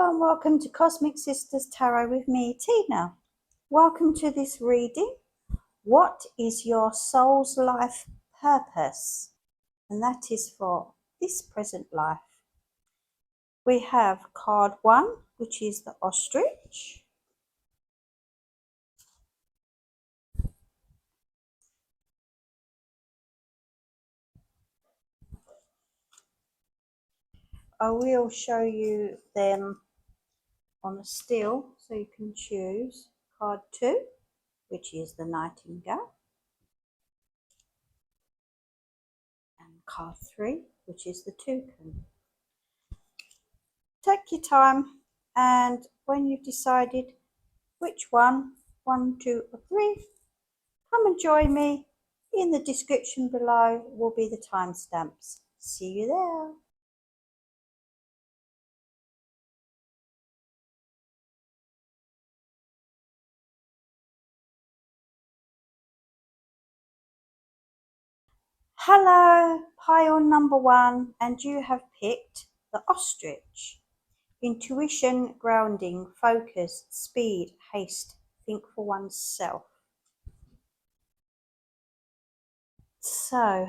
Hello and welcome to Cosmic Sisters Tarot with me, Tina. Welcome to this reading. What is your soul's life purpose? And that is for this present life. We have card 1, which is the ostrich. I will show you them on a still so you can choose. Card 2, which is the nightingale. And card 3, which is the toucan. Take your time, and when you've decided which one, 1, 2 or 3, come and join me. In the description below will be the timestamps. See you there. Hello, pile number 1, and you have picked the ostrich. Intuition, grounding, focus, speed, haste, think for oneself. So,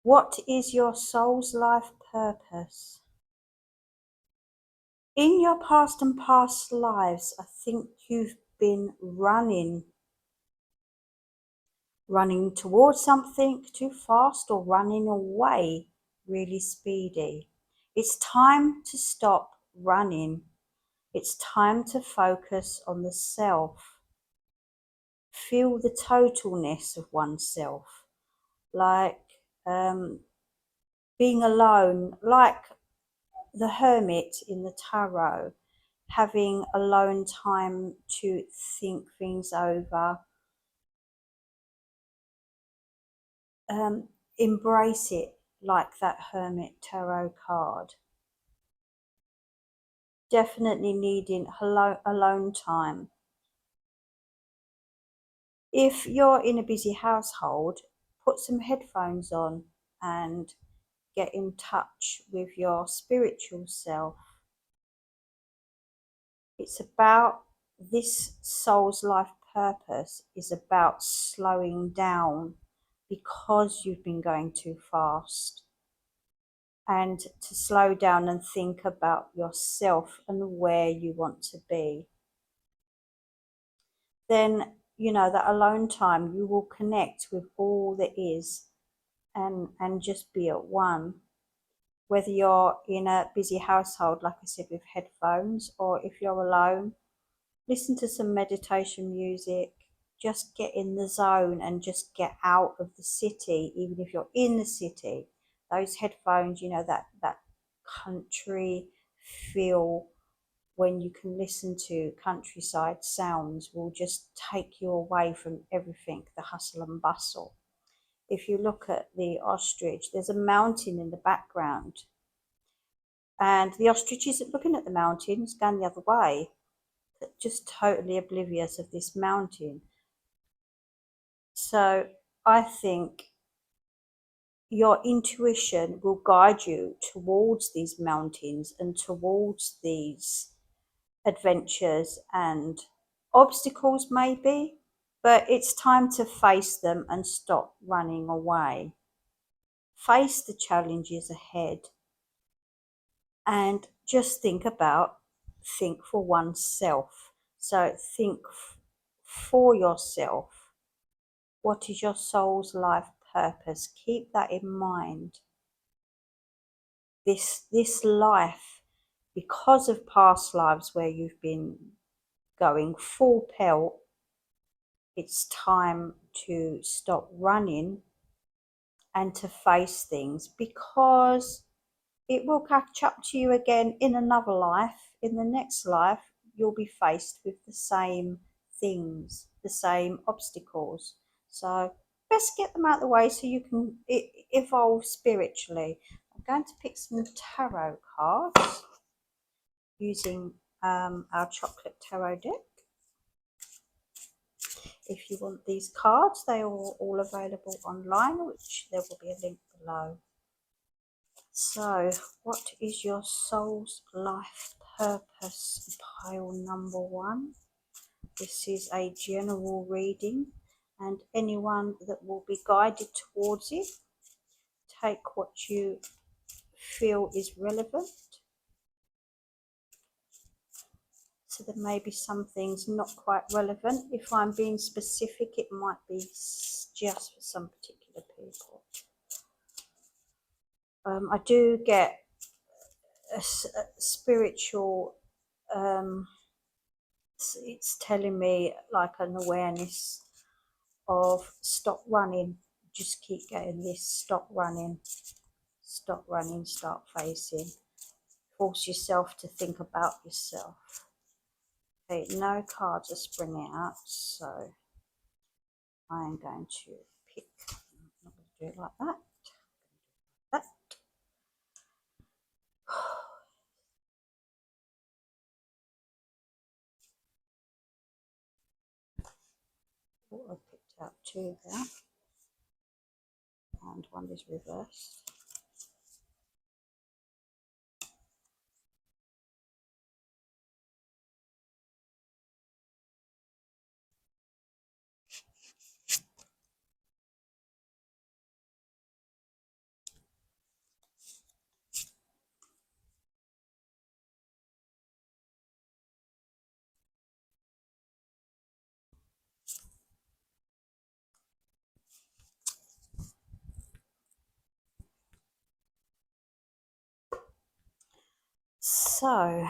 what is your soul's life purpose? In your past and past lives, I think you've been running towards something too fast or running away really speedy. It's time to stop running. It's time to focus on the self. Feel the totalness of oneself, like being alone, like the hermit in the tarot, having alone time to think things over. Embrace it like that Hermit Tarot card. Definitely needing alone time. If you're in a busy household, put some headphones on and get in touch with your spiritual self. It's about this soul's life purpose is about slowing down because you've been going too fast, and to slow down and think about yourself and where you want to be. Then, that alone time, you will connect with all there is and just be at one. Whether you're in a busy household, like I said, with headphones, or if you're alone, listen to some meditation music. Just get in the zone and just get out of the city. Even if you're in the city, those headphones, that country feel, when you can listen to countryside sounds, will just take you away from everything, the hustle and bustle. If you look at the ostrich, there's a mountain in the background, and the ostrich isn't looking at the mountain, it's going the other way, just totally oblivious of this mountain. So I think your intuition will guide you towards these mountains and towards these adventures and obstacles maybe, but it's time to face them and stop running away. Face the challenges ahead and just think for oneself. So think for yourself. What is your soul's life purpose? Keep that in mind. This life, because of past lives where you've been going full pelt, it's time to stop running and to face things, because it will catch up to you again in another life. In the next life, you'll be faced with the same things, the same obstacles. So best get them out of the way so you can evolve spiritually. I'm going to pick some tarot cards using our chocolate tarot deck. If you want these cards, they are all available online, which there will be a link below. So, what is your soul's life purpose? Pile number 1. This is a general reading, and anyone that will be guided towards it, take what you feel is relevant. So there may be some things not quite relevant. If I'm being specific, it might be just for some particular people. I do get a spiritual, it's telling me like an awareness of stop running, just keep getting this, stop running, start facing, force yourself to think about yourself. Okay, no cards are springing out, so I am going to pick, I'm not going to do it like that. Oh, I picked out 2 there, and 1 is reversed. So,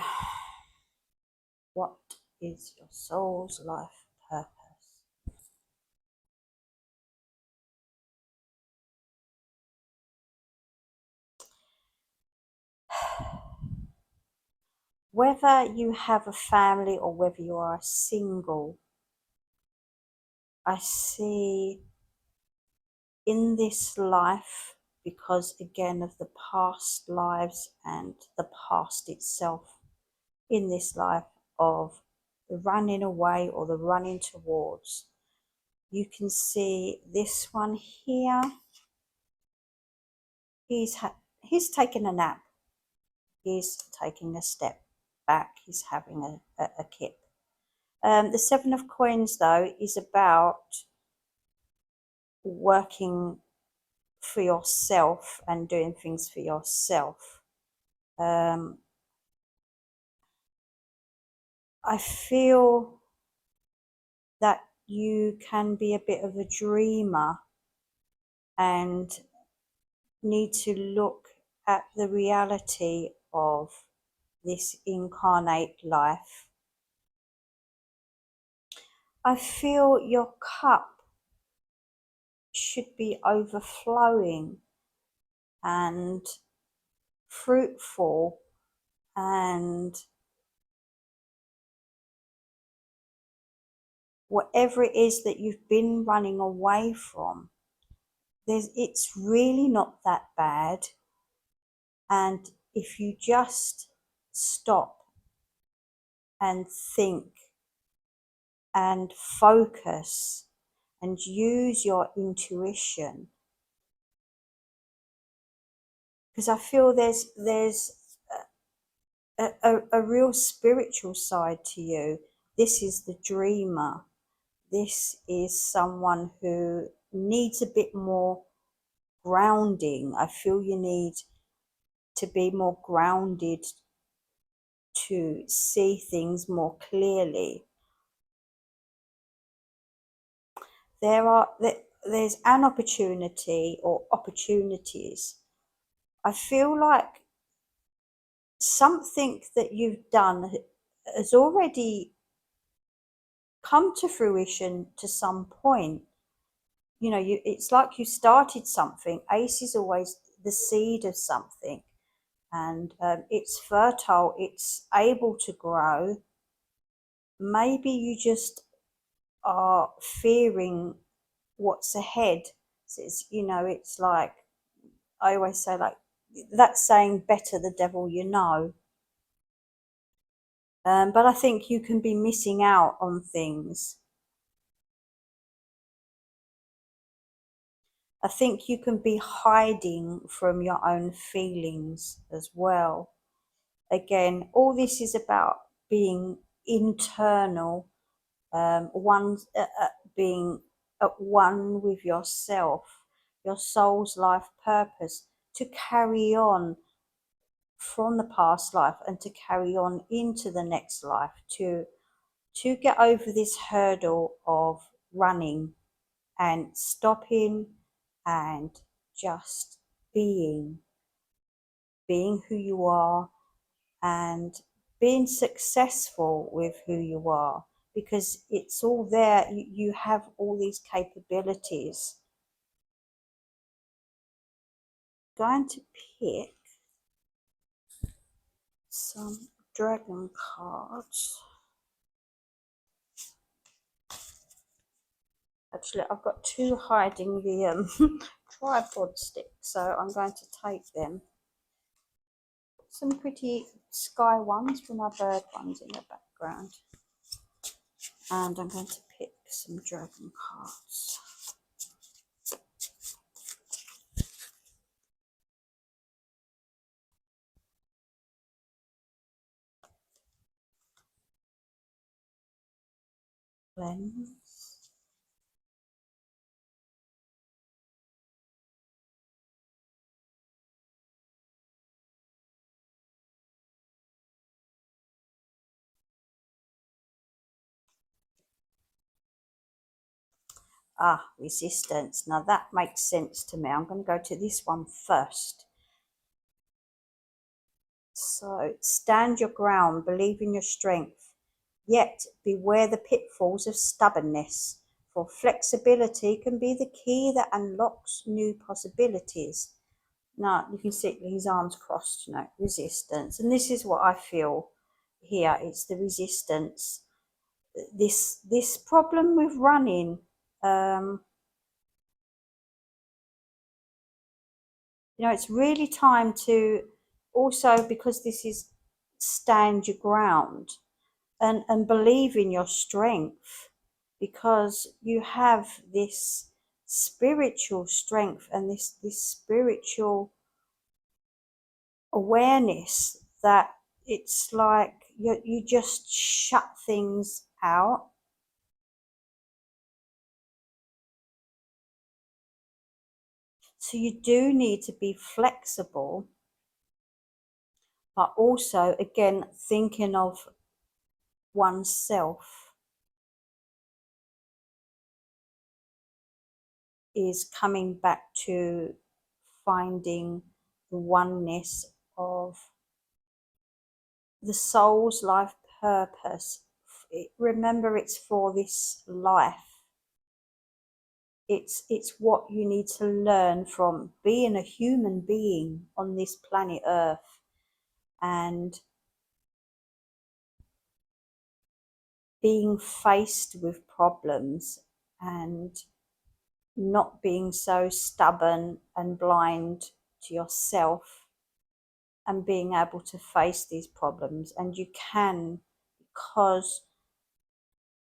what is your soul's life purpose? Whether you have a family or whether you are single, I see in this life, because again of the past lives and the past itself, in this life of the running away or the running towards, you can see this one here, he's taking a nap, he's taking a step back, he's having a kip. The 7 of Coins though is about working for yourself and doing things for yourself. I feel that you can be a bit of a dreamer and need to look at the reality of this incarnate life. I feel your cup should be overflowing and fruitful, and whatever it is that you've been running away from, it's really not that bad. And if you just stop and think and focus and use your intuition, because I feel there's a real spiritual side to you. This is the dreamer. This is someone who needs a bit more grounding. I feel you need to be more grounded to see things more clearly. There's an opportunity or opportunities. I feel like something that you've done has already come to fruition to some point. You know, it's like you started something. Ace is always the seed of something, and it's fertile, it's able to grow. Maybe you just are fearing what's ahead. So it's like I always say, like that saying, better the devil you know. But I think you can be missing out on things. I think you can be hiding from your own feelings as well. Again, all this is about being internal, being at one with yourself, your soul's life purpose, to carry on from the past life and to carry on into the next life, to get over this hurdle of running and stopping and just being who you are, and being successful with who you are, because it's all there. You have all these capabilities. Going to pick some dragon cards. Actually, I've got two hiding the tripod stick, so I'm going to take them. Some pretty sky ones with my bird ones in the background. And I'm going to pick some dragon cards. Lens. Ah, resistance. Now that makes sense to me. I'm going to go to this one first. So, stand your ground, believe in your strength, yet beware the pitfalls of stubbornness, for flexibility can be the key that unlocks new possibilities. Now, you can see his arms crossed, resistance. And this is what I feel here. It's the resistance. This problem with running, it's really time to also, because this is stand your ground and believe in your strength, because you have this spiritual strength and this spiritual awareness that it's like you just shut things out. So you do need to be flexible, but also, again, thinking of oneself is coming back to finding the oneness of the soul's life purpose. Remember, it's for this life. It's what you need to learn from being a human being on this planet Earth, and being faced with problems and not being so stubborn and blind to yourself, and being able to face these problems. And you can, because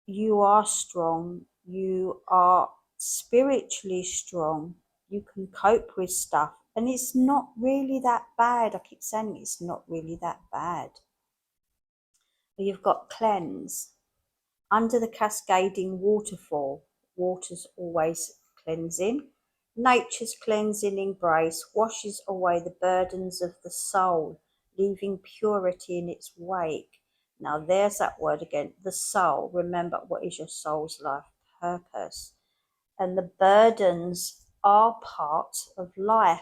you are strong, you are spiritually strong, you can cope with stuff, and it's not really that bad. I keep saying it's not really that bad. You've got cleanse. Under the cascading waterfall, water's always cleansing. Nature's cleansing embrace washes away the burdens of the soul, leaving purity in its wake. Now there's that word again, the soul. Remember, what is your soul's life purpose? And the burdens are part of life.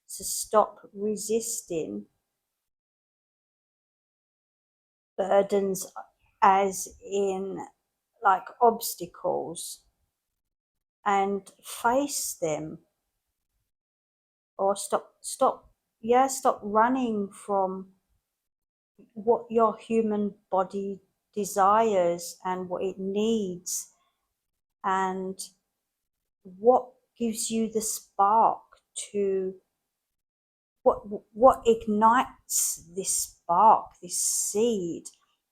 So stop resisting burdens, as in like obstacles, and face them. Or stop running from what your human body desires and what it needs, and what gives you the spark to what ignites this spark, this seed.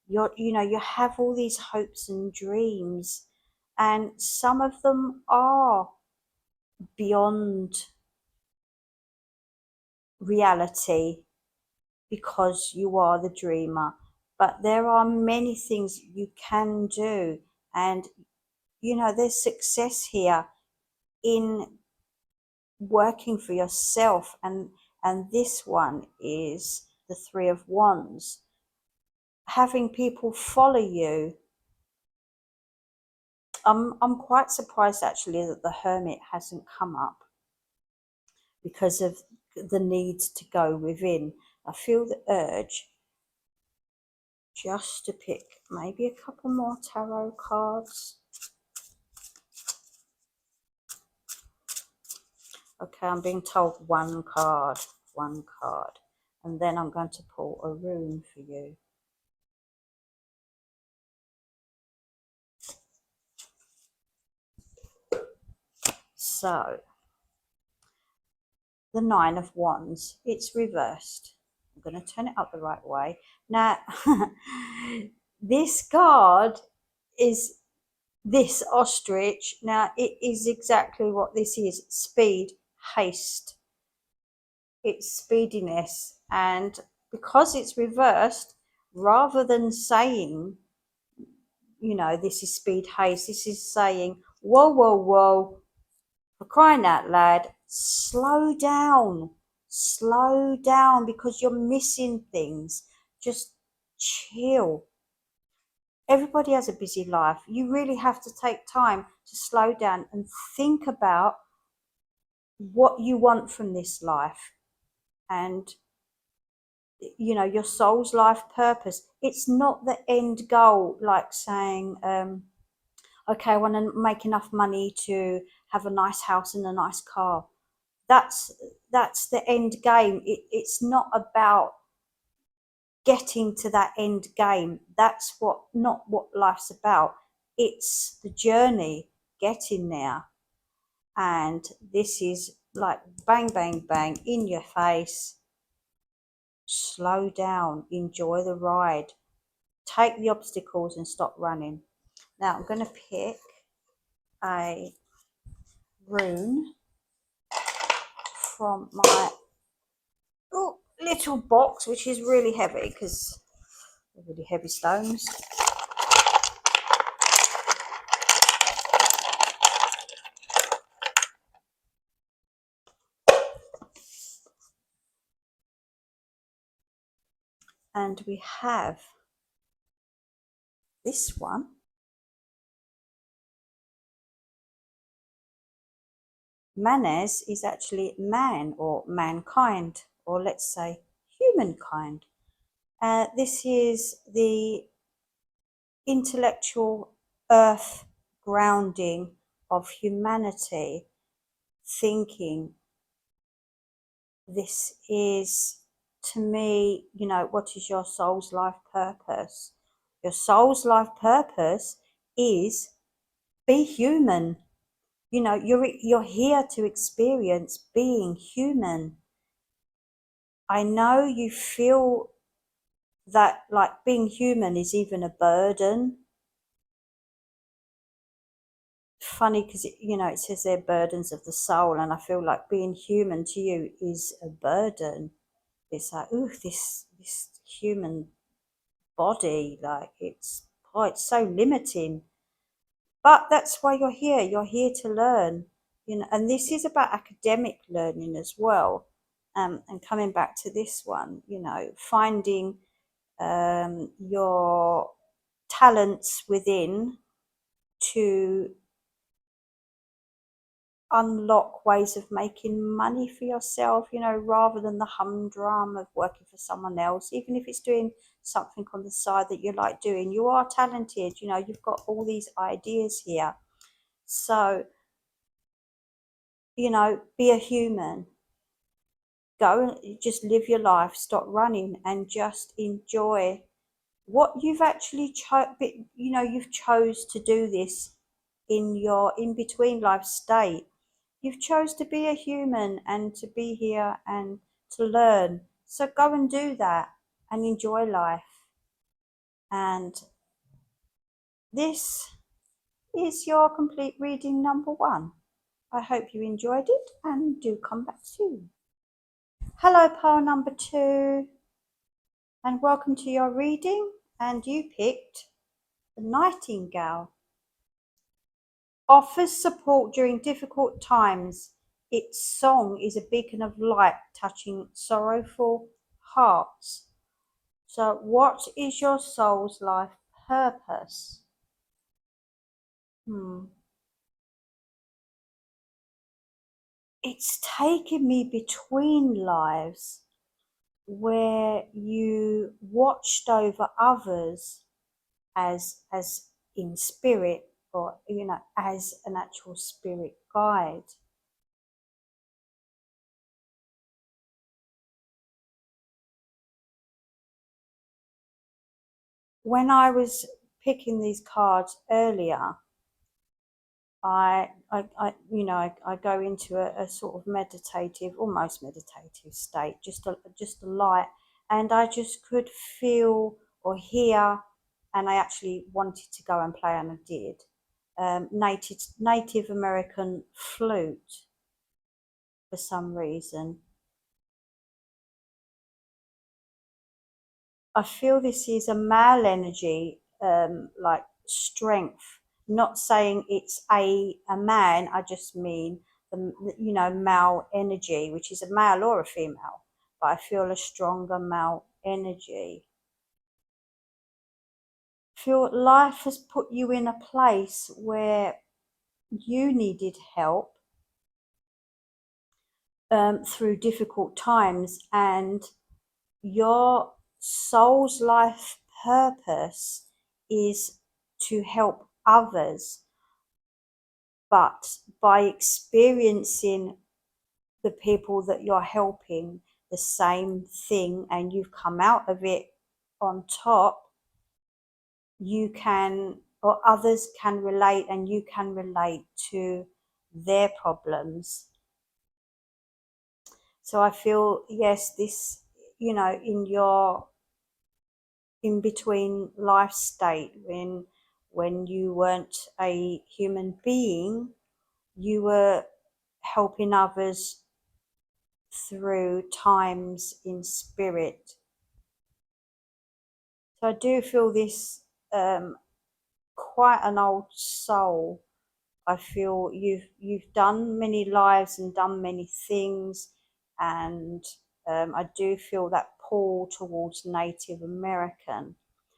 You have all these hopes and dreams, and some of them are beyond reality because you are the dreamer. But there are many things you can do, and there's success here in working for yourself, and this one is the Three of Wands. Having people follow you. I'm quite surprised actually that the Hermit hasn't come up because of the need to go within. I feel the urge just to pick maybe a couple more tarot cards. Okay, I'm being told one card, and then I'm going to pull a rune for you. So, the Nine of Wands, it's reversed. I'm going to turn it up the right way. Now, this card is this ostrich. Now, it is exactly what this is: speed, haste. It's speediness. And because it's reversed, rather than saying, this is speed, haste, this is saying, whoa, whoa, whoa, for crying out loud, slow down, because you're missing things. Just chill. Everybody has a busy life. You really have to take time to slow down and think about what you want from this life, and your soul's life purpose. It's not the end goal, like saying, okay, I want to make enough money to have a nice house and a nice car. That's the end game. It's not about getting to that end game. That's not what life's about. It's the journey getting there. And this is like bang, bang, bang in your face. Slow down, enjoy the ride, take the obstacles and stop running. Now I'm going to pick a rune from my little box, which is really heavy because they're really heavy stones. And we have this one. Manes is actually man, or mankind, or let's say humankind. This is the intellectual earth grounding of humanity, thinking. This is, to me, what is your soul's life purpose? Your soul's life purpose is be human. You're here to experience being human. I know you feel that like being human is even a burden. Funny because it says they're burdens of the soul, and I feel like being human to you is a burden. It's like, ooh, this human body, like it's so limiting. But that's why you're here. You're here to learn, and this is about academic learning as well. And coming back to this one, finding your talents within to unlock ways of making money for yourself, rather than the humdrum of working for someone else. Even if it's doing something on the side that you like doing, you are talented, you've got all these ideas here. So, be a human. Go and just live your life, stop running, and just enjoy what you've actually you've chose to do this in your in between life state. You've chose to be a human and to be here and to learn. So go and do that and enjoy life. And this is your complete reading number 1. I hope you enjoyed it and do come back soon. Hello, pile number 2, and welcome to your reading. And you picked the Nightingale. Offers support during difficult times. Its song is a beacon of light touching sorrowful hearts. So what is your soul's life purpose? It's taken me between lives where you watched over others as in spirit, or as an actual spirit guide. When I was picking these cards earlier, I go into a sort of meditative, almost meditative state, just a light, and I just could feel or hear, and I actually wanted to go and play, and I did. Native American flute for some reason. I feel this is a male energy, like strength. Not saying it's a man. I just mean the male energy, which is a male or a female. But I feel a stronger male energy. I feel life has put you in a place where you needed help through difficult times, and your soul's life purpose is to help others, but by experiencing the people that you're helping the same thing and you've come out of it on top, you can, or others can relate, and you can relate to their problems. So I feel, yes, this, in your in between life state, when you weren't a human being, you were helping others through times in spirit. So I do feel this, quite an old soul. I feel you've done many lives and done many things, and I do feel that pull towards Native American.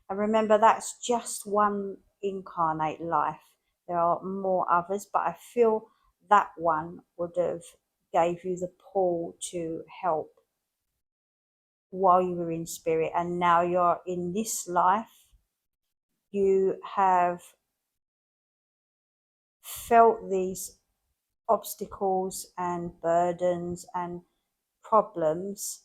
And remember, that's just one incarnate life. There are more others, but I feel that one would have gave you the pull to help while you were in spirit, and now you're in this life. You have felt these obstacles and burdens and problems,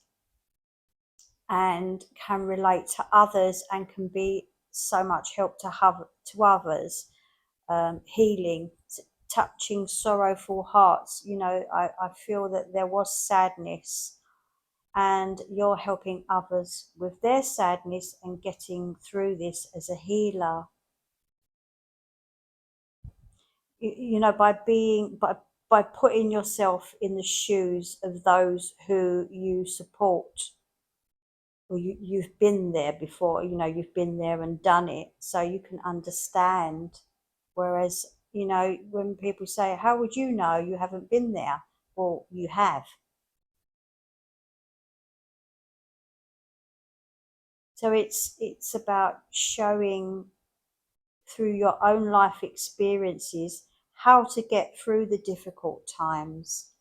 and can relate to others, and can be so much help to others, healing, touching sorrowful hearts. I feel that there was sadness, and you're helping others with their sadness and getting through this as a healer. By putting yourself in the shoes of those who you support, or you've been there before, you've been there and done it, so you can understand. Whereas, when people say, how would you know? You haven't been there. Well, you have. So it's about showing through your own life experiences how to get through the difficult times.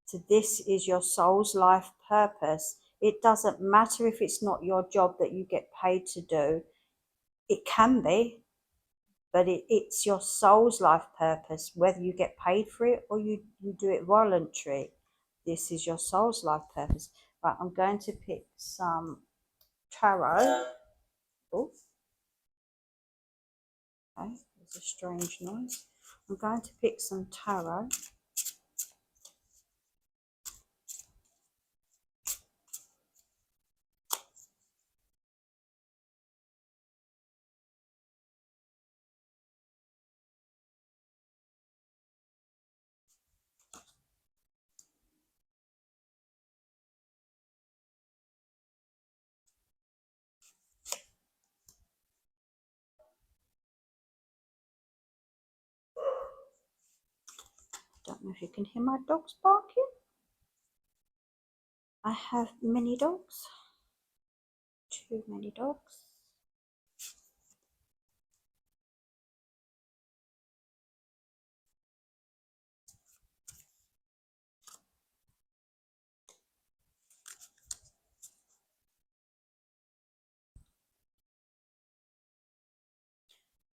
So this is your soul's life purpose. It doesn't matter if it's not your job that you get paid to do. It can be, but it's your soul's life purpose, whether you get paid for it or you do it voluntary. This is your soul's life purpose. Right, I'm going to pick some tarot. Oh, okay, there's a strange noise. I'm going to pick some tarot. Don't know if you can hear my dogs barking. I have many dogs. Too many dogs.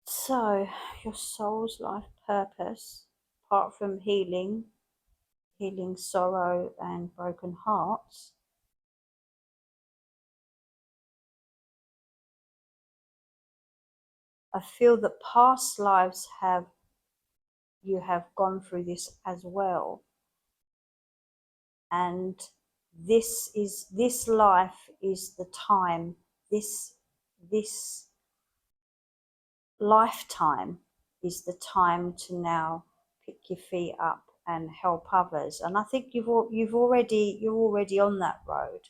So, your soul's life purpose, apart from healing sorrow and broken hearts, I feel that past lives you have gone through this as well, and this life is the time, this lifetime is the time to now pick your feet up and help others. And I think you're already on that road.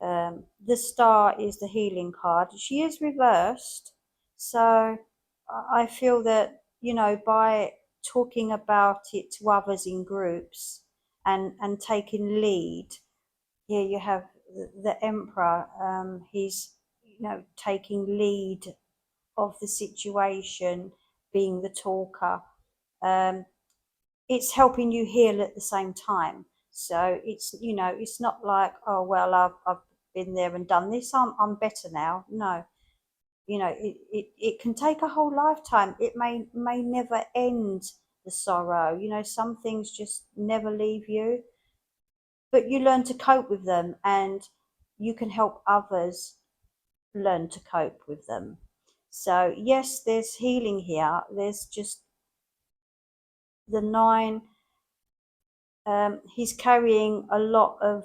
The star is the healing card. She is reversed, so I feel that, you know, by talking about it to others in groups and taking lead. Here you have the emperor. He's, you know, taking lead of the situation, being the talker. It's helping you heal at the same time. So it's, you know, it's not like, oh well, I've been there and done this, I'm better now. No, you know, it can take a whole lifetime. It may never end, the sorrow. You know, some things just never leave you, but you learn to cope with them, and you can help others learn to cope with them. So yes, there's healing here. There's just the nine. He's carrying a lot of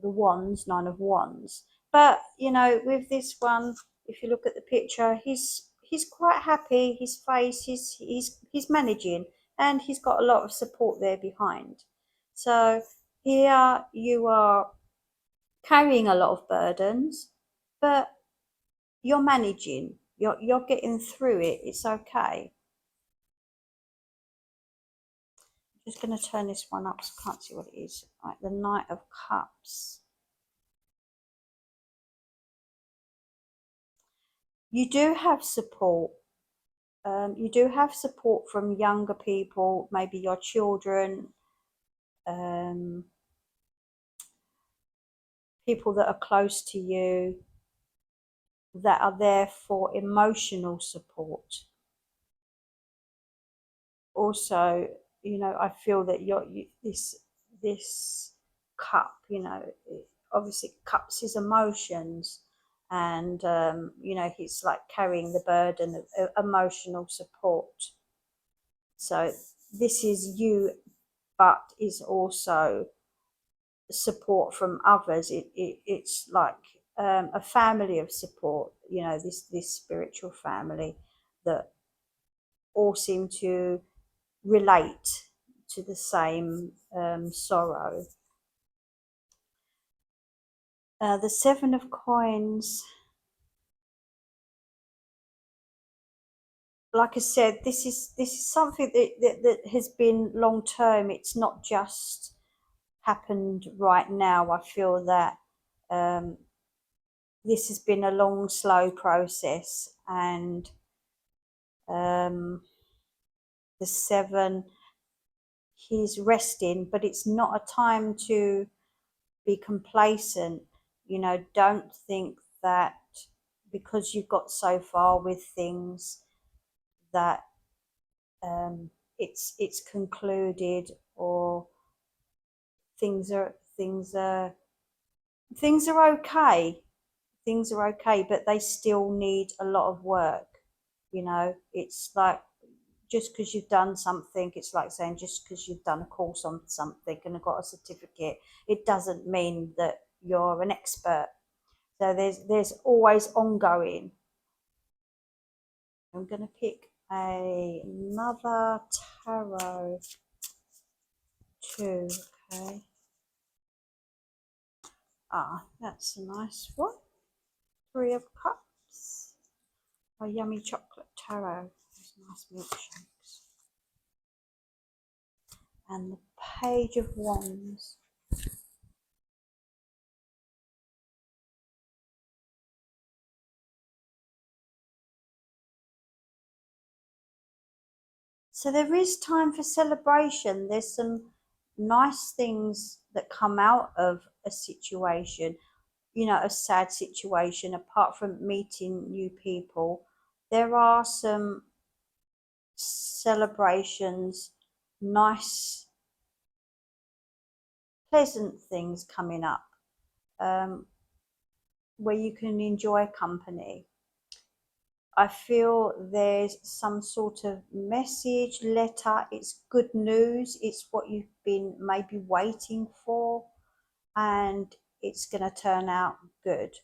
the wands, nine of wands. But you know, with this one, if you look at the picture, he's quite happy. His face, he's managing, and he's got a lot of support there behind. So here you are carrying a lot of burdens, but you're managing. You're getting through it. It's okay. I'm just going to turn this one up so I can't see what it is. Right, the Knight of Cups. You do have support. You do have support from younger people, maybe your children, people that are close to you, that are there for emotional support. Also, you know, I feel that this cup, you know, obviously cups his emotions, and you know, he's like carrying the burden of emotional support. So this is you, but is also support from others. It's like a family of support. You know, this spiritual family that all seem to relate to the same sorrow. The Seven of Coins, like I said, this is something that has been long term. It's not just happened right now. I feel that this has been a long, slow process, and the seven, he's resting, but it's not a time to be complacent. You know, don't think that because you've got so far with things that it's concluded, or things are things are okay. Things are okay, but they still need a lot of work. You know, it's like, just because you've done something, it's like saying just because you've done a course on something and got a certificate, it doesn't mean that you're an expert. So there's always ongoing. I'm going to pick another tarot too. Okay. Ah, that's a nice one. Three of Cups. A yummy chocolate tarot. Those nice milkshakes. and the Page of Wands. So there is time for celebration. There's some nice things that come out of a situation, a sad situation, apart from meeting new people. There are some celebrations, nice, pleasant things coming up, um, where you can enjoy company. I feel there's some sort of message, letter. It's good news. It's what you've been maybe waiting for, and it's going to turn out good.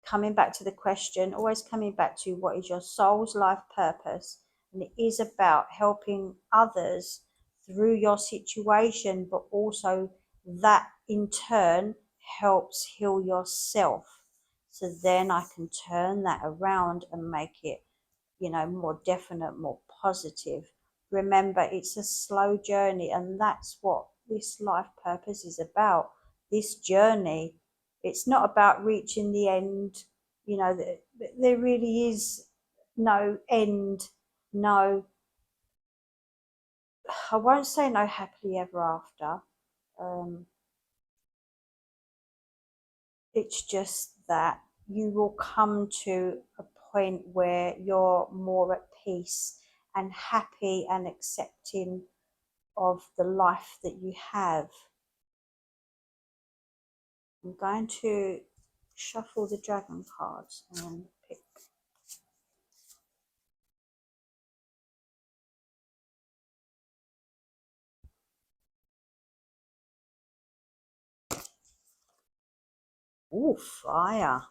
Coming back to the question, always coming back to what is your soul's life purpose. And it is about helping others through your situation, but also that in turn helps heal yourself. So then I can turn that around and make it, more definite, more positive. Remember, it's a slow journey, and that's what this life purpose is about. This journey, it's not about reaching the end. There really is no end. No, I won't say no happily ever after. Um, it's just that you will come to a point where you're more at peace and happy and accepting of the life that you have. I'm going to shuffle the dragon cards and pick. Ooh, fire.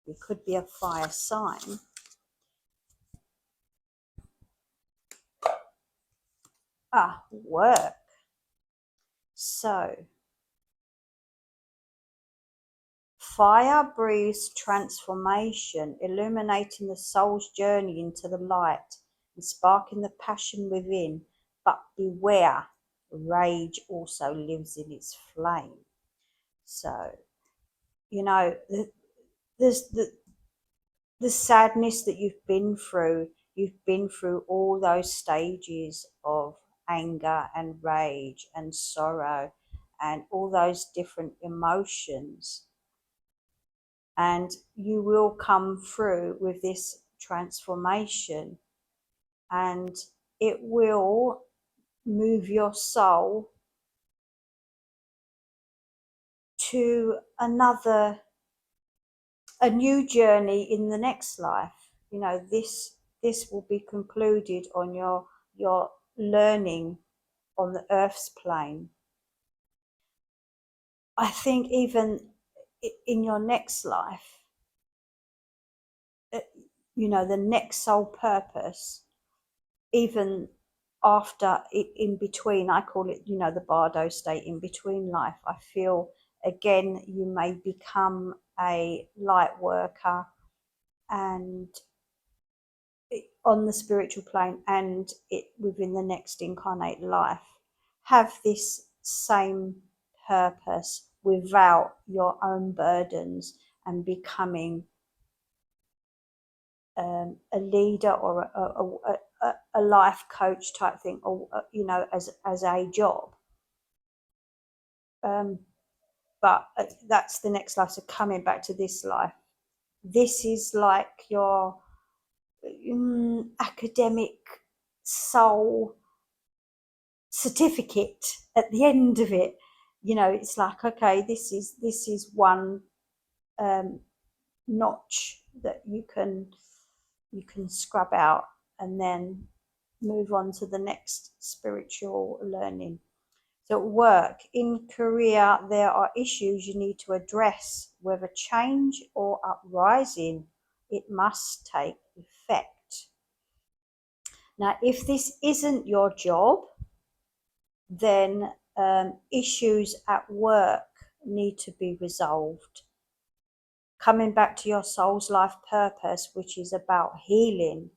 It could be a fire sign. Work. So, fire breathes transformation, illuminating the soul's journey into the light and sparking the passion within. But beware, rage also lives in its flame. So, there's the sadness that you've been through all those stages of anger and rage and sorrow and all those different emotions, and you will come through with this transformation, and it will move your soul to a new journey in the next life. This will be concluded on your learning on the earth's plane. I think even in your next life, uh, the next soul purpose, even after in between, I call it, the bardo state, in between life, I feel again you may become a light worker, and on the spiritual plane, and it within the next incarnate life have this same purpose without your own burdens, and becoming a leader or a life coach type thing, or as a job. But that's the next life. So coming back to this life, this is like your academic soul certificate at the end of it. It's like, okay, this is one notch that you can scrub out, and then move on to the next spiritual learning. So at work, in career, there are issues you need to address, whether change or uprising. It must take effect. Now, if this isn't your job, then issues at work need to be resolved. coming back to your soul's life purpose, which is about healing.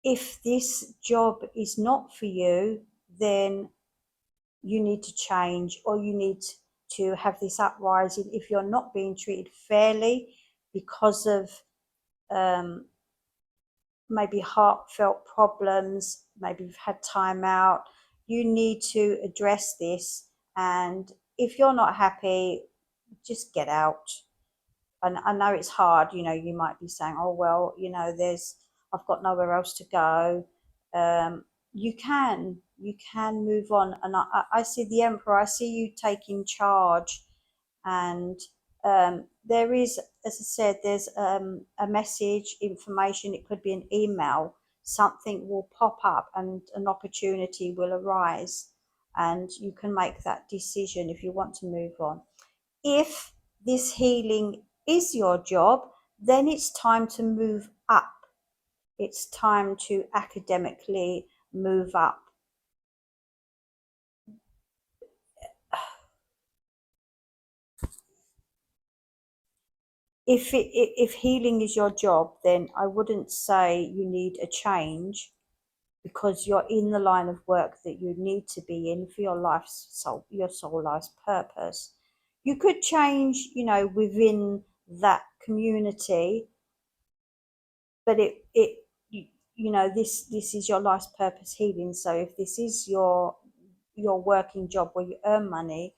If this job is not for you, then you need to change, or you need to have this uprising if you're not being treated fairly because of maybe heartfelt problems, maybe you've had time out. You need to address this, and if you're not happy, just get out. And I know it's hard, you might be saying, oh well, I've got nowhere else to go. You can move on. And I see the Emperor, I see you taking charge. And there is, as I said, there's a message, information, it could be an email, something will pop up and an opportunity will arise, and you can make that decision if you want to move on. If this healing is your job, then it's time to move up. It's time to academically move up. If healing is your job, then I wouldn't say you need a change, because you're in the line of work that you need to be in for your soul life's purpose. You could change, within that community, but this is your life's purpose, healing. So if this is your working job where you earn money,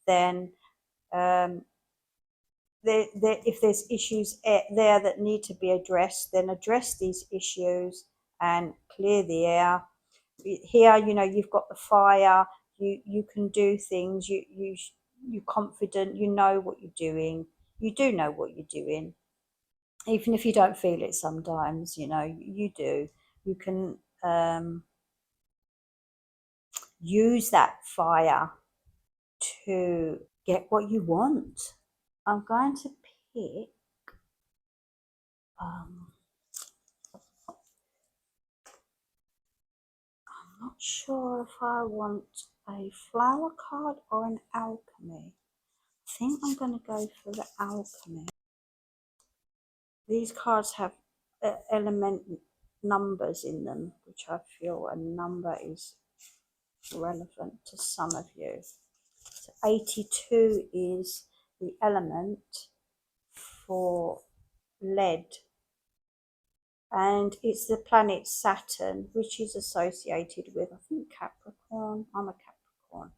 then if there's issues there that need to be addressed, then address these issues and clear the air. Here, you've got the fire. You can do things. You're confident. You know what you're doing. You do know what you're doing, even if you don't feel it sometimes. You do. You can use that fire to get what you want. I'm going to pick. I'm not sure if I want a flower card or an alchemy. I think I'm going to go for the alchemy. These cards have element numbers in them, which I feel a number is relevant to some of you. So 82 is the element for lead, and it's the planet Saturn, which is associated with, I think, Capricorn. I'm a Capricorn,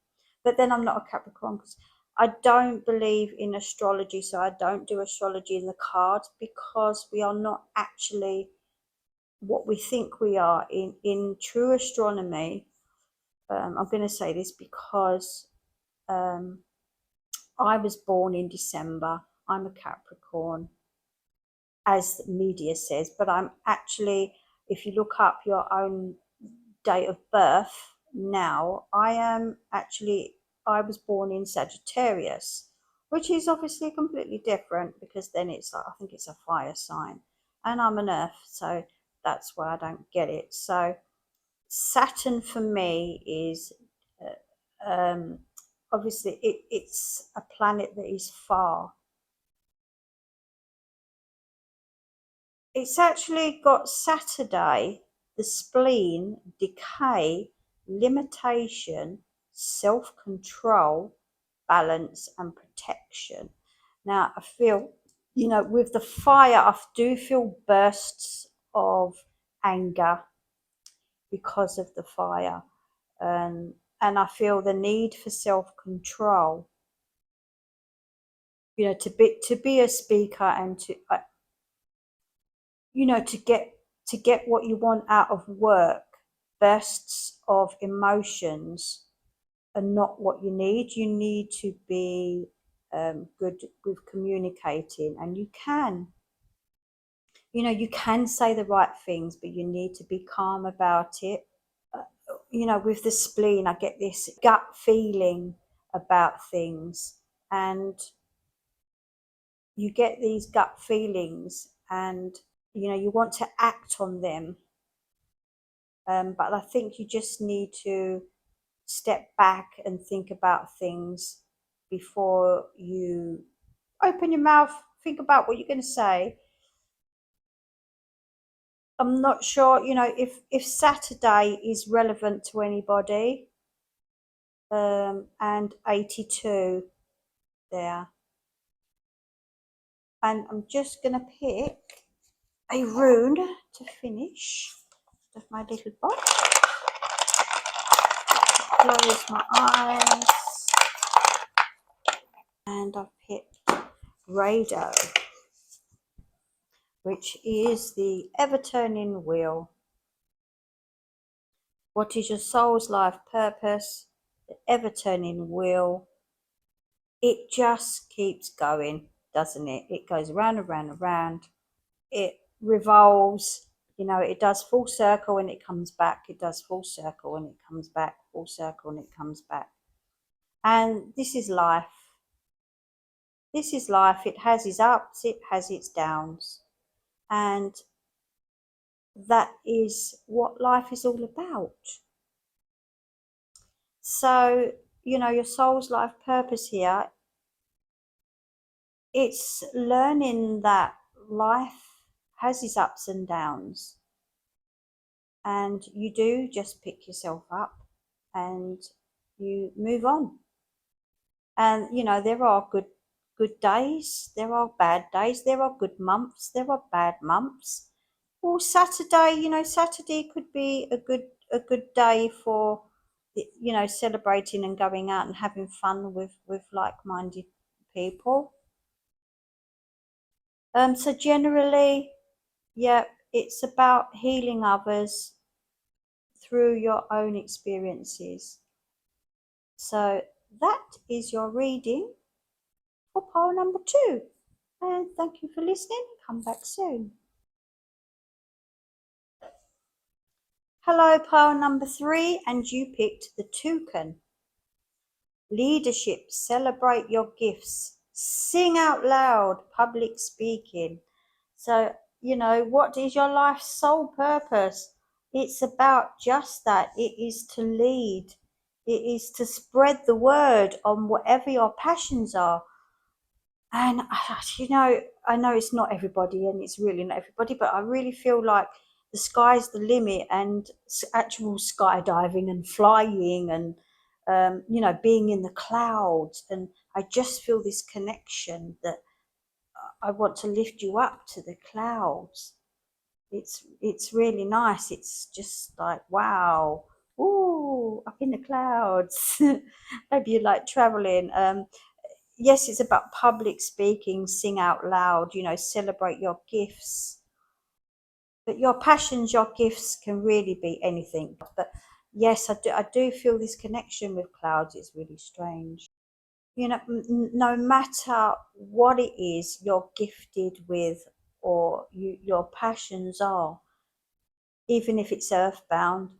but then I'm not a Capricorn because I don't believe in astrology, so I don't do astrology in the cards, because we are not actually what we think we are in true astronomy. I'm going to say this because I was born in December. I'm a Capricorn, as the media says, but I'm actually, if you look up your own date of birth now, I was born in Sagittarius, which is obviously completely different, because then it's like, I think it's a fire sign, and I'm an earth, so that's why I don't get it. So Saturn for me is obviously it's a planet that is far. It's actually got Saturday, the spleen, decay, limitation, self-control, balance, and protection. Now, I feel, with the fire, I do feel bursts of anger because of the fire. And I feel the need for self-control, to be a speaker, and to get what you want out of work. Bursts of emotions are not what you need. You need to be good with communicating, and you can say the right things, but you need to be calm about it. With the spleen, I get this gut feeling about things, and you get these gut feelings, and you want to act on them, but I think you just need to step back and think about things before you Open your mouth, think about what you're going to say. I'm not sure, if Saturday is relevant to anybody. And 82 there. And I'm just going to pick a rune to finish with my little box. Close my eyes. And I've picked Rado, which is the ever-turning wheel. What is your soul's life purpose? The ever-turning wheel. It just keeps going, doesn't it? It goes round and round and round. It revolves, it does full circle and it comes back. It does full circle and it comes back, full circle and it comes back. And this is life. This is life. It has its ups, it has its downs. And that is what life is all about. So, your soul's life purpose here, it's learning that life has its ups and downs. And you do just pick yourself up and you move on. And, there are good days, there are bad days, there are good months, there are bad months. Well, Saturday could be a good day for, celebrating and going out and having fun with like-minded people. So generally, yeah, it's about healing others through your own experiences. So that is your reading for pile number 2. And thank you for listening. Come back soon. Hello, pile number 3, and you picked the toucan. Leadership, celebrate your gifts, sing out loud, public speaking. So, what is your life's sole purpose? It's about just that. It is to lead. It is to spread the word on whatever your passions are. And, I know it's not everybody and it's really not everybody, but I really feel like the sky's the limit, and actual skydiving and flying and, being in the clouds. And I just feel this connection that I want to lift you up to the clouds. It's really nice. It's just like, wow, ooh, up in the clouds. Maybe you like traveling. Yes, it's about public speaking, sing out loud, celebrate your gifts. But your passions, your gifts can really be anything. But yes, I do feel this connection with clouds is really strange. No matter what it is you're gifted with, or your passions are, even if it's earthbound,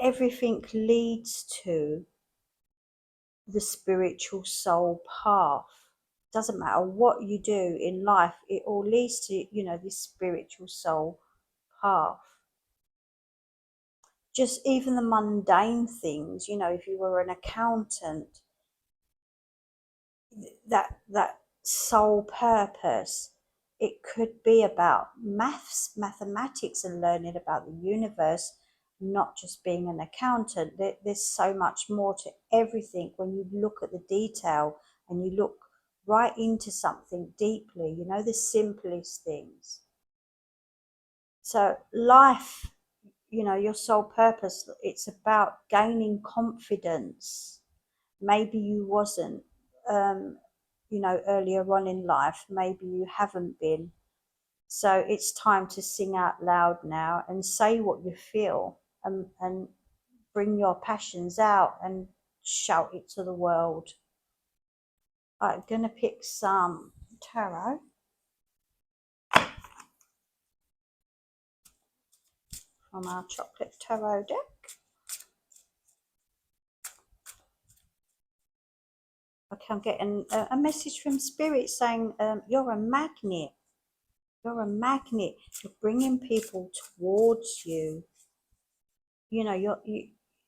everything leads to the spiritual soul path. Doesn't matter what you do in life, it all leads to, this spiritual soul path. Just even the mundane things, if you were an accountant, that sole purpose, it could be about mathematics, and learning about the universe, not just being an accountant. There's so much more to everything when you look at the detail and you look right into something deeply, the simplest things. So life, your sole purpose, it's about gaining confidence. Maybe you wasn't, earlier on in life, maybe you haven't been. So it's time to sing out loud now and say what you feel, and bring your passions out and shout it to the world. I'm going to pick some tarot. From our chocolate tarot deck. Okay, I'm getting a message from Spirit saying, you're a magnet. You're a magnet. You're bringing people towards you. You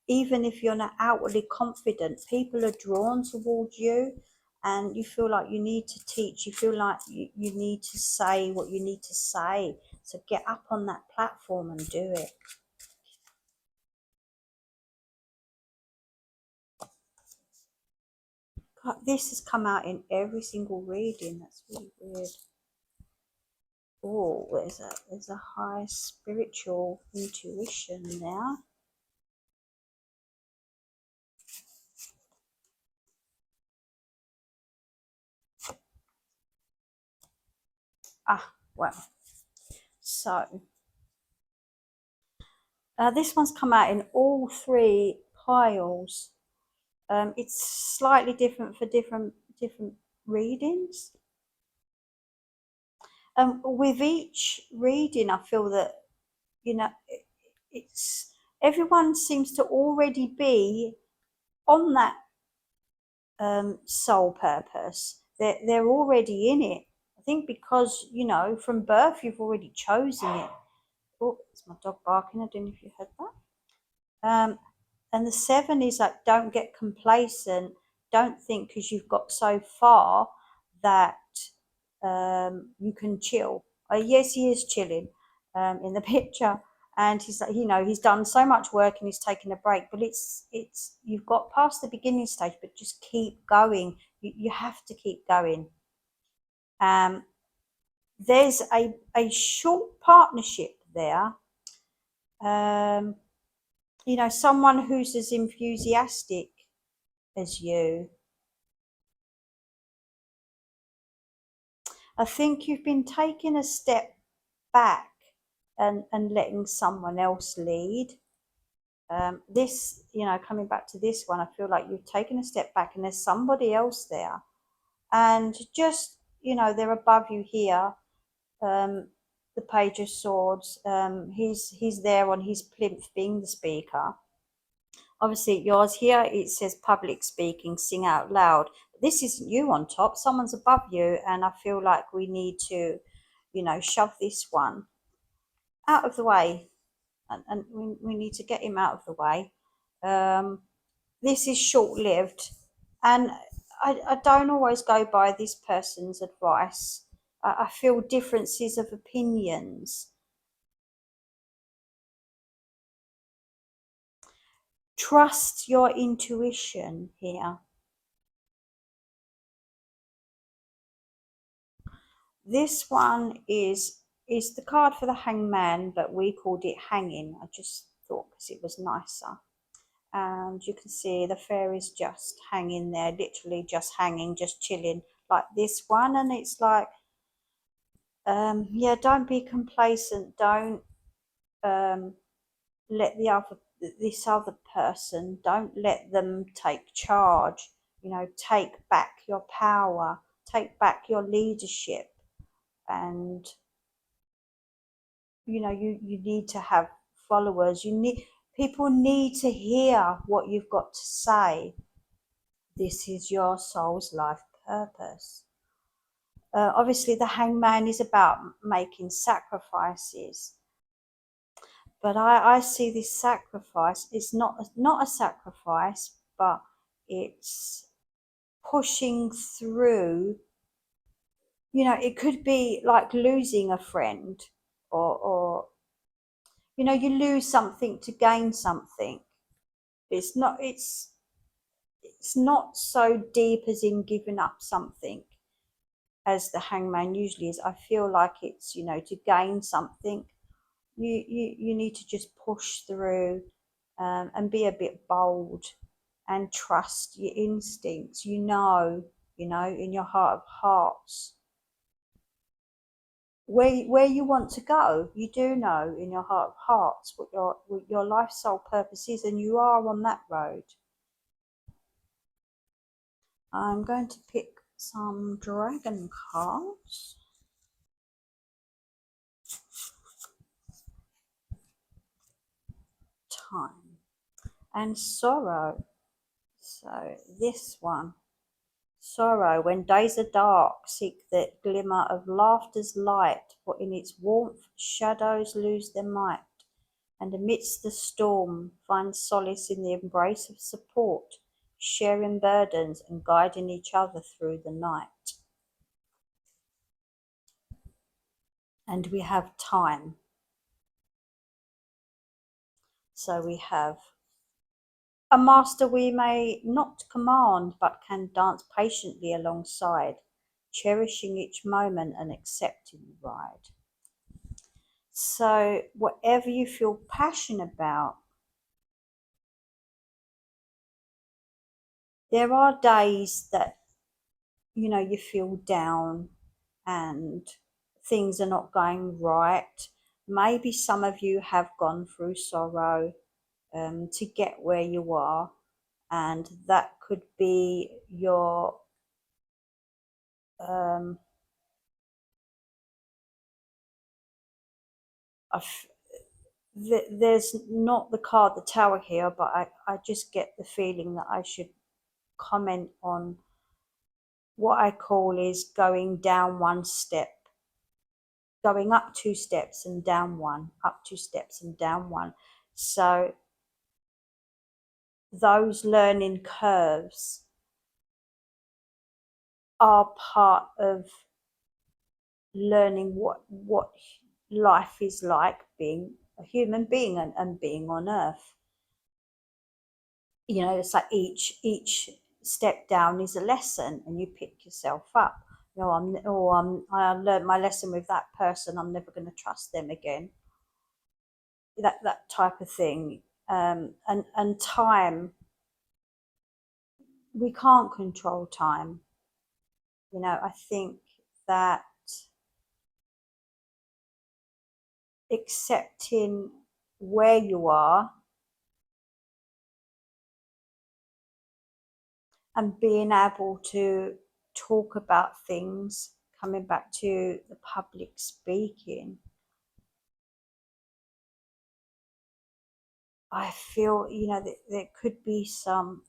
even if you're not outwardly confident, people are drawn towards you. and you feel like you need to teach, you feel like you need to say what you need to say. So get up on that platform and do it. God, this has come out in every single reading. That's really weird. Oh, there's a high spiritual intuition there. Well, so this one's come out in all three piles. It's slightly different for different readings. With each reading, I feel that, you know, it's everyone seems to already be on that soul purpose. They're already in it. I think because, you know, from birth you've already chosen it. Oh, it's my dog barking. I don't know if you heard that. And the 7 is like, don't get complacent. Don't think because you've got so far that you can chill. Yes, he is chilling in the picture, and he's like, you know, he's done so much work and he's taken a break. But it's you've got past the beginning stage, but just keep going. You have to keep going. There's a short partnership there. You know, someone who's as enthusiastic as you. I think you've been taking a step back and letting someone else lead. This, you know, coming back to this one, I feel like you've taken a step back and there's somebody else there. And just, you know, they're above you here. The Page of Swords. He's there on his plinth being the speaker. Obviously, yours here, it says public speaking, sing out loud. This isn't you on top, someone's above you, and I feel like we need to, you know, shove this one out of the way, and we need to get him out of the way. This is short-lived, and I don't always go by this person's advice. I feel differences of opinions. Trust your intuition here. This one is the card for the Hangman, but we called it hanging. I just thought because it was nicer. And you can see the fairy's just hanging there, literally just hanging, just chilling, like this one. And it's like, yeah, don't be complacent. Don't let this other person, don't let them take charge. You know, take back your power, take back your leadership. And you know, you need to have followers. People need to hear what you've got to say. This is your soul's life purpose. Obviously the Hangman is about making sacrifices, but I see this sacrifice, it's not a sacrifice, but it's pushing through. You know, it could be like losing a friend, or you know, you lose something to gain something. It's not so deep as in giving up something as the Hangman usually is. I feel like it's, you know, to gain something, you need to just push through, and be a bit bold and trust your instincts. You know, in your heart of hearts where you want to go. You do know in your heart of hearts what your life soul purpose is, and you are on that road. I'm going to pick some dragon cards. Time and sorrow. So this one. Sorrow, when days are dark, seek the glimmer of laughter's light, for in its warmth shadows lose their might, and amidst the storm find solace in the embrace of support. sharing burdens and guiding each other through the night. And we have time. So we have a master we may not command, but can dance patiently alongside, cherishing each moment and accepting the ride. So whatever you feel passionate about, there are days that, you feel down and things are not going right. Maybe some of you have gone through sorrow to get where you are, and that could be your um, there's not the card, the tower here, but I just get the feeling that I should comment on what I call is going down one step, going up two steps and down one, up two steps and down one. So those learning curves are part of learning what life is like, being a human being and being on earth. It's like each step down is a lesson, and you pick yourself up. I learned my lesson with that person. I'm never going to trust them again. That type of thing. And time, we can't control time. I think that accepting where you are and being able to talk about things, coming back to the public speaking, I feel, that there could be some,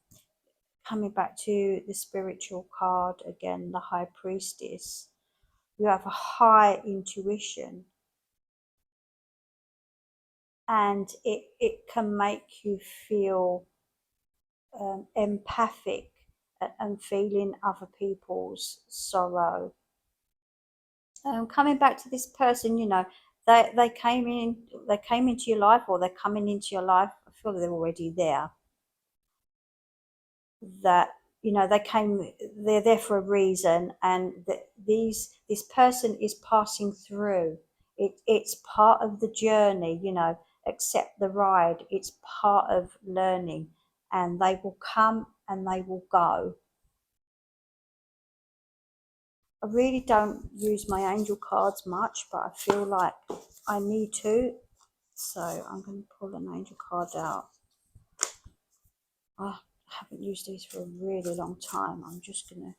coming back to the spiritual card again, the High Priestess. You have a high intuition, and it can make you feel empathic and feeling other people's sorrow. Coming back to this person, they came into your life, or they're coming into your life. I feel they're already there. That they're there for a reason, and this person is passing through. It's part of the journey. Accept the ride. It's part of learning, and they will come and they will go. I really don't use my angel cards much, but I feel like I need to. So I'm going to pull an angel card out. I haven't used these for a really long time. I'm just going to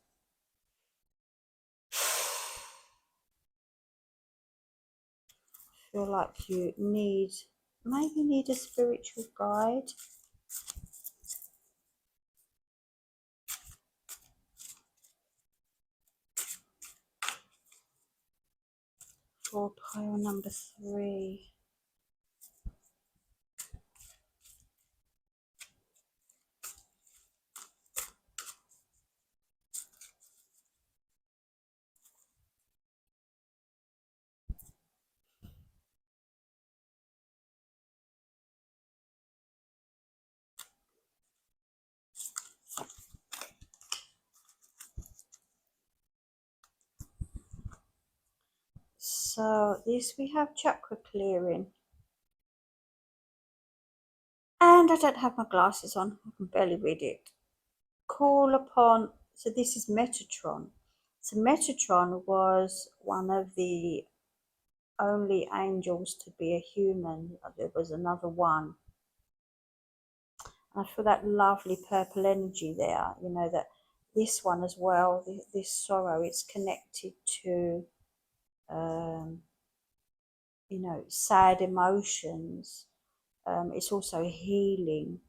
feel like you maybe need a spiritual guide. For pile number 3. So this, we have chakra clearing. And I don't have my glasses on. I can barely read it. Call upon, so this is Metatron. So Metatron was one of the only angels to be a human. There was another one. I feel that lovely purple energy there, that this one as well, this sorrow, it's connected to, sad emotions. It's also healing.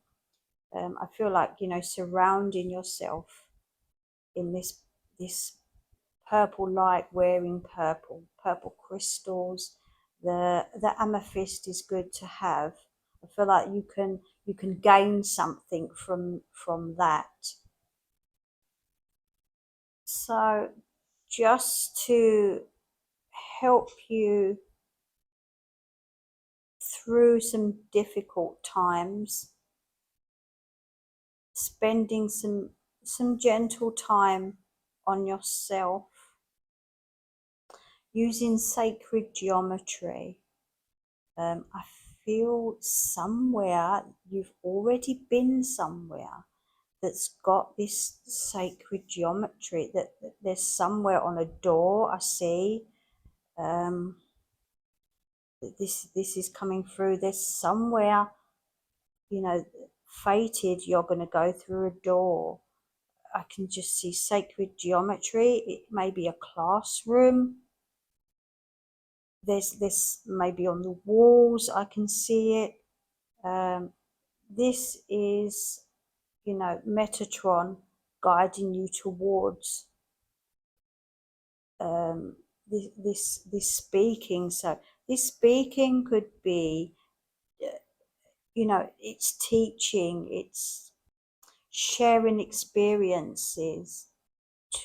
I feel like, surrounding yourself in this purple light, wearing purple crystals. The amethyst is good to have. I feel like you can gain something from that. So just to help you through some difficult times, spending some gentle time on yourself, using sacred geometry. I feel somewhere you've already been somewhere that's got this sacred geometry, that there's somewhere on a door I see. This is coming through. There's somewhere, fated you're going to go through a door. I can just see sacred geometry. It may be a classroom. There's this maybe on the walls. I can see it. This is, Metatron guiding you towards this speaking. So this speaking could be, it's teaching, it's sharing experiences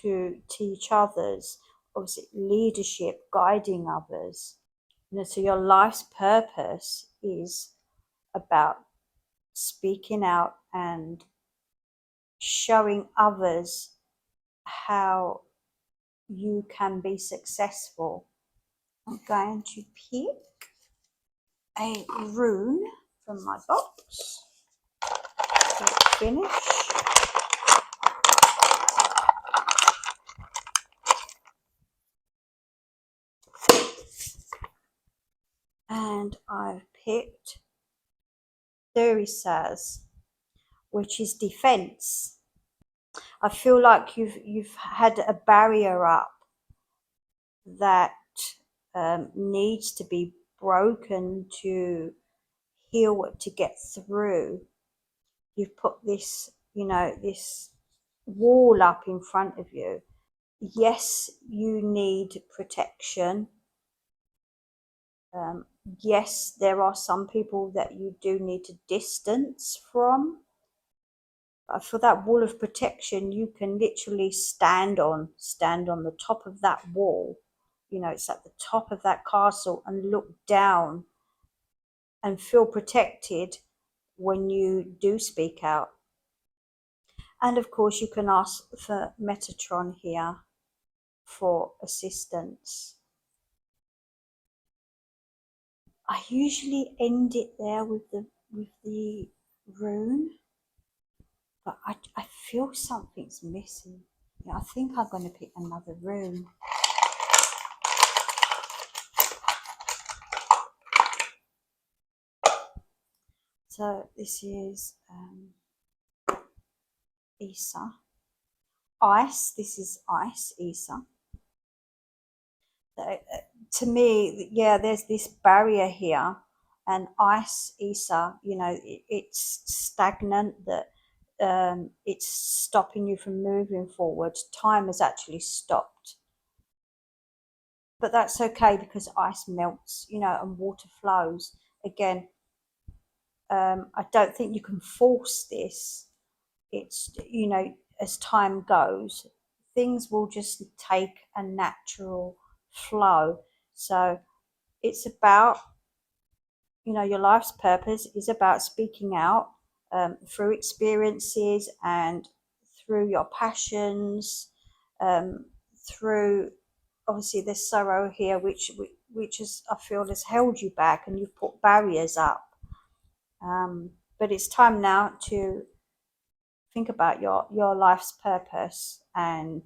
to teach others, obviously leadership, guiding others. So your life's purpose is about speaking out and showing others how you can be successful. I'm going to pick a rune from my box to finish. And I've picked Thurisaz, which is defense. I feel like you've had a barrier up that needs to be broken to heal, to get through. You've put this, this wall up in front of you. Yes, you need protection. Yes, there are some people that you do need to distance from. But for that wall of protection, you can literally stand on the top of that wall. It's at the top of that castle, and look down and feel protected when you do speak out. And of course, you can ask for Metatron here for assistance. I usually end it there with the rune, but I feel something's missing. Yeah, I think I'm going to pick another rune. So this is Isa. Ice, this is ice, Isa. To me, yeah, there's this barrier here, and ice, Isa, it's stagnant, that it's stopping you from moving forward. Time has actually stopped. But that's okay, because ice melts, and water flows. Again, I don't think you can force this. It's, as time goes, things will just take a natural flow. So it's about, your life's purpose is about speaking out through experiences and through your passions, through, obviously there's sorrow here, which is, I feel, has held you back, and you've put barriers up. But it's time now to think about your life's purpose, and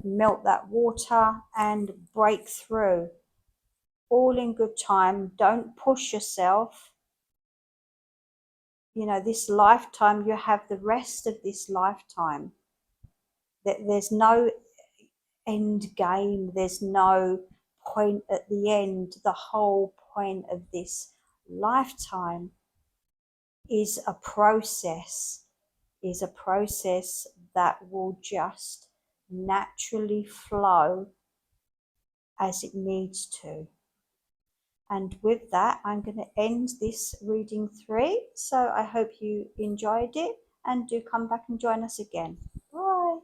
melt that water and break through, all in good time. Don't push yourself. This lifetime, you have the rest of this lifetime. There's no end game, there's no point at the end. The whole point of this lifetime is a process that will just naturally flow as it needs to. And with that, I'm going to end this reading 3. So I hope you enjoyed it, and do come back and join us again. Bye.